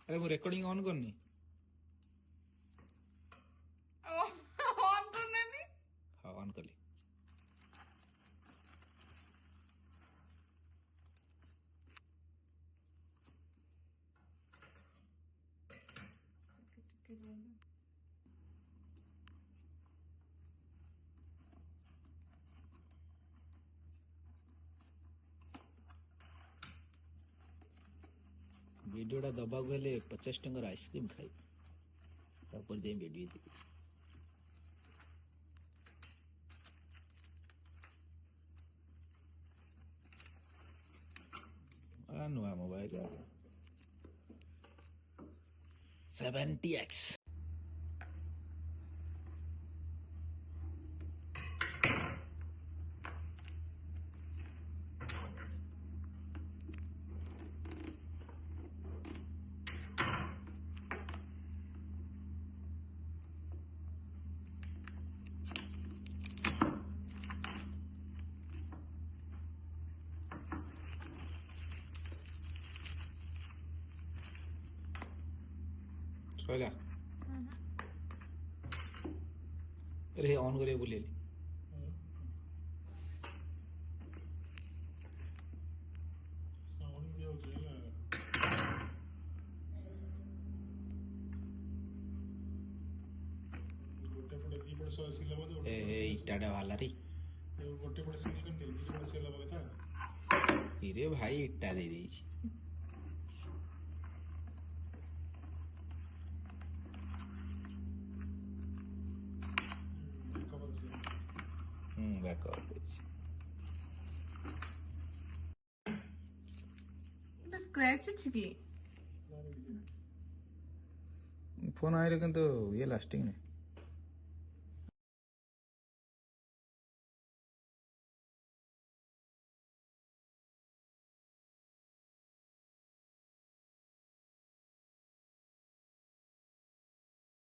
अरे वो recording on करनी ऑन करने दी। हाँ ऑन कर ली। वीडियोटा दबा गले 50 टंकर आइसक्रीम खाई तापर जाई वीडियो देखी। नुआ मोबाइल 70x सोला अरे ऑन करे बोले इटाटा वाला रे इरे भाई इट्टा दे देछि बैक कर देछि स्क्रैच अछि की फोन आइले किंतु ये लास्टिंग नहीं